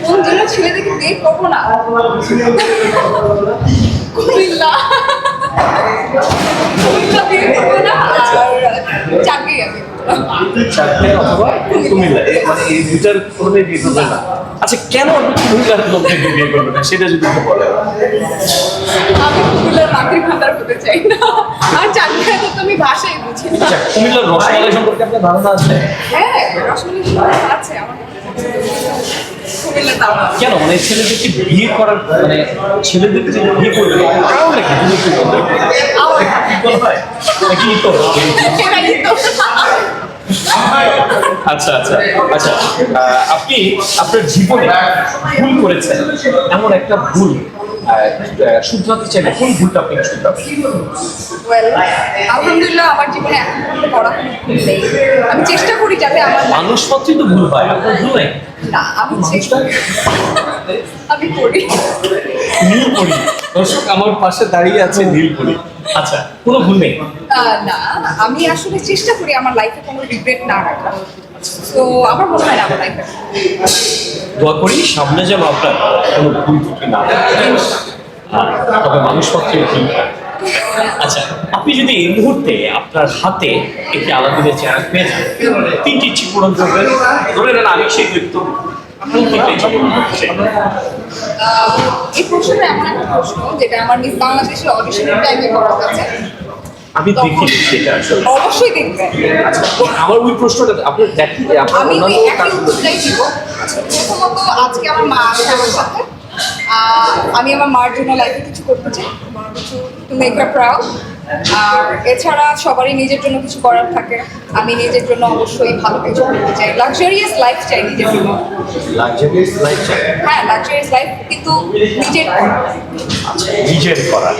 কোন জন্য ছেলেদেরকে বিয়ে করবো না? কুমিল্লা কুমিল্লা বিয়ে করবো না, আর চাকরি আমি চাকরি অথবা কুমিল্লা, মানে এই দুটার কোনো বিয়ে করবে না। আচ্ছা, কেন আপনি কুমিল্লার মধ্যে বিয়ে করবেন না সেটা যদি একটু বলেন। আমি কুমিল্লার মাটির ভান্ডার হতে চাই না, আর চাকরি তো আমি ভাষাই বুঝি না। আচ্ছা, কুমিল্লার রসমালাই সম্পর্কে আপনার ধারণা আছে? হ্যাঁ, রসমালাই আছে আমার কুমিল্লার দাম। কেন মানে ছেলেদেরকে বিয়ে করার মানে ছেলেদেরকে যে বিয়ে করবে কারণ নাকি তুমি কি বলবে? ইকুয়াল হয় নাকি ইকুয়াল? আচ্ছা আচ্ছা আচ্ছা, আপনি আপনার জীবনে ভুল করেছেন, এমন একটা ভুল শুধরাতে চাইলে কোন ভুলটা আপনি শুধরাবেন? আলহামদুলিল্লাহ আমার জীবনে এখন পর্যন্ত পড়াশোনা নেই। আমি চেষ্টা করি যাতে আমার মানুষ মাত্রই তো ভুল হয়, আপনার ভুল নাই? না, আমি চেষ্টা আমি করি। নীল পরি, দর্শক আমার পাশে দাঁড়িয়ে আছে নীল পরি। আচ্ছা, কোনো ভুল নেই? না, আমি আসলে চেষ্টা করি আমার লাইফে কোনো রিগ্রেট না রাখার। তো আমার মনে হয় না আমার লাইফে দোয়া করি সামনে যেন আপনার কোনো ভুল ত্রুটি না থাকে। তবে মানুষ মাত্রই ভুল হয়। আচ্ছা, আপনি যদি এই মুহূর্তে আপনার হাতে একটি আলাদিনের চেহারা পেয়ে যান, তিনটি ইচ্ছে পূরণ করবেন, ধরে নেন আমি সেই ব্যক্তি, কোন তিনটা ইচ্ছে পূরণ করতে চাই? এই প্রশ্নটা এমন একটা প্রশ্ন যেটা আমার মিস বাংলাদেশের অডিশনের টাইমে করা হয়েছে। আমি দেখি সেটা আসলে। অবশ্যই দেখবেন। আচ্ছা, আমার ওই প্রশ্নটা আপনি দেখি যে আপনার আমি ওই অন্যান্য একই উত্তরটাই দিব। প্রথমত আজকে আমার মা আছে আমার সাথে। আমি আমার মার জন্য লাইফে কিছু করতে চাই, কোনো কিছু টু মেক হার প্রাউড। আর এছাড়া সবারই নিজের জন্য কিছু করার থাকে। আমি নিজের জন্য অবশ্যই ভালো কিছু করতে চাই, লাক্সারিয়াস লাইফ চাই নিজের জন্য। লাক্সারিয়াস লাইফ চাই? হ্যাঁ, লাক্সারিয়াস লাইফ, কিন্তু নিজের করা। আচ্ছা, নিজের করা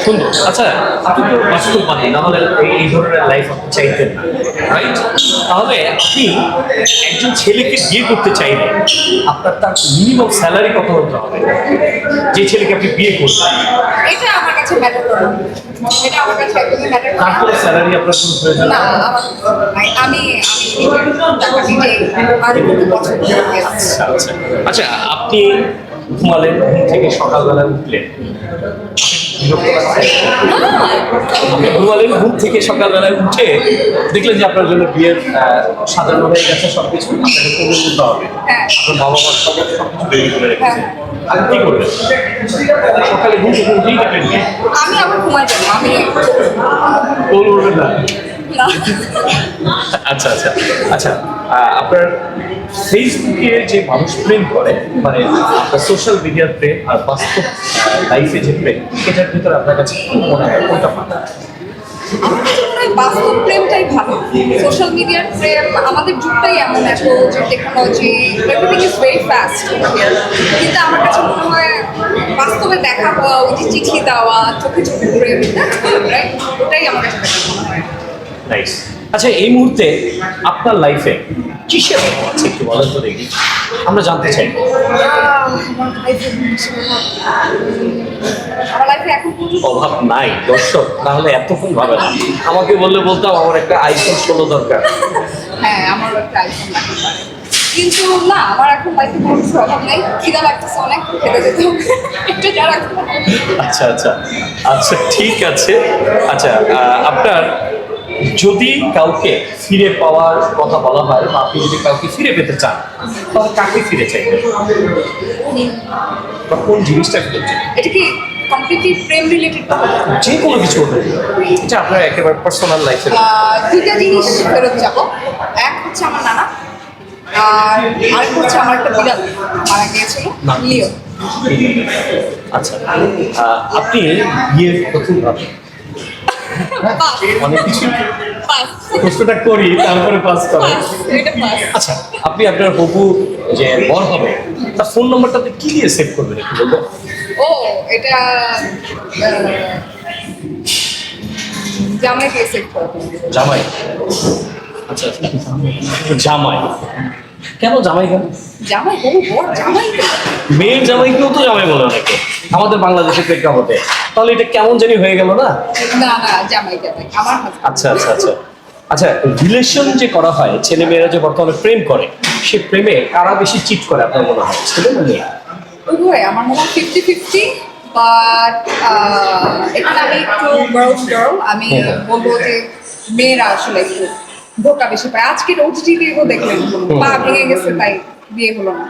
সুন্দর। আচ্ছা, আপনি তো বাস্তববাদী, না হলে এই ধরনের লাইফ আপনি চাইতেন না, রাইট? তাহলে আপনি একজন ছেলেকে বিয়ে করতে চাইলে আপনার তার মিনিমাম স্যালারি কত হতে হবে যে ছেলেকে আপনি বিয়ে করবেন? এটা আমার কাছে ম্যাটার করে না। এটা আমার কাছে একদমই ম্যাটার করে না। তারপরে স্যালারি আপনার কোনো প্রয়োজন না, নেই? আমার আমি নিজের টাকা নিজেই আর্ন করতে পছন্দ করি। আচ্ছা আচ্ছা আচ্ছা, আপনি ঘুমালেন, ঘুম থেকে সকালবেলা উঠলেন, বিরক্ত লাগছে? আপনি ঘুমালেন, ঘুম থেকে সকালবেলায় উঠে দেখলেন যে আপনার জন্য বিয়ের সাজানো হয়ে গেছে, সবকিছু আপনাকে কবুল করতে হবে, হ্যাঁ। আপনার বাবা মা সবকিছু রেডি করে রেখেছে, হ্যাঁ। আপনি কি করবেন? সকালে ঘুম থেকে উঠেই দেখলেন বিয়ে, আমি আবার ঘুমাই যাবো, আমি কবুল করবেন না? না। আচ্ছা আচ্ছা আচ্ছা, আপনার ফেসবুকে যে মানুষ প্রেম করে, মানে আপনার সোশ্যাল মিডিয়ার প্রেম আর বাস্তব লাইফে যে প্রেম, এটার ভিতরে আপনার কাছে কি মনে হয়, কোনটা ভালো? আমার কাছে মনে হয় বাস্তব প্রেমটাই ভালো। সোশ্যাল মিডিয়ার প্রেম, আমাদের যুগটাই এমন, এত যে technology, everything is very fast. কিন্তু আমার কাছে মনে হয় বাস্তবে দেখা হওয়া, ওই যে চিঠি দেওয়া, চোখে চোখে প্রেম, রাইট? ওটাই আমার কাছে better মনে হয়। নাইস। আচ্ছা, এই মুহূর্তে আপনার লাইফে কিসের অভাব আছে একটু বলেন তো দেখি, আমরা জানতে চাই। আমার লাইফে এখন পর্যন্ত অভাব নাই দর্শক, তাহলে এতক্ষণ ভাবে না, আমাকে বললে বলতাম আমার একটা আইফোন 16 দরকার। হ্যাঁ, আমার একটা আইফোন লাগতে পারে, কিন্তু না, আমার এখন লাইফে কোনো কিছু অভাব নেই। খিদা লাগতেছে অনেক, খেতে যেতে হবে, একটু যা রাখতে হবে। আচ্ছা আচ্ছা আচ্ছা, ঠিক আছে। আচ্ছা, আপনার যদি কাউকে ফিরে পাওয়ার কথা বলা হয়, বা আপনি যদি কাউকে ফিরে পেতে চান, তাহলে কাকে ফিরে চাইবেন বা কোন জিনিসটা ফিরে চান? এটা কি কমপ্লিটলি প্রেম রিলেটেড? যে কোনো কিছু হতে পারে, এটা আপনার একেবারে পার্সোনাল লাইফের। দুইটা জিনিস ফেরত যাব। এক হচ্ছে আমার নানা, আর আরেক হচ্ছে আমার একটা বিড়াল মারা গিয়েছিল, লিও। আচ্ছা, আপনি বিয়ের প্রথম ভাবে অনেক কিছু প্রশ্নটা করি, তারপরে পাস করেন। আচ্ছা, আপনি আপনার হবু যে বর হবে তার ফোন নম্বরটাতে কি দিয়ে সেভ করবেন একটু বলবেন? ও, এটা জামাই দিয়ে সেভ করবো। জামাই? আচ্ছা আচ্ছা, জামাই কেন? জামাই কেন? জামাই বউ, বর জামাই তো। মেয়ের জামাইকেও তো জামাই বলে অনেকে আমাদের বাংলাদেশের প্রেক্ষাপটে, তাহলে এটা কেমন জানি হয়ে গেল না? না না, জামাই জামাই আমার husband। আচ্ছা আচ্ছা আচ্ছা, আচ্ছা, রিলেশন যে করা হয়, ছেলে মেয়েরা যে বর্তমানে প্রেম করে, সে প্রেমে কারা বেশি চিট করে আপনার মনে হয়, ছেলে না মেয়ে? উভয় আমার মনে হয় 50-50, বাট এখানে আমি একটু গার্ল আমি বলবো যে মেয়েরা আসলে একটু ধোকা বেশি পায়। আজকের ওটিটি দেখলেন, পা ভেঙে গেছে তাই বিয়ে হলো না।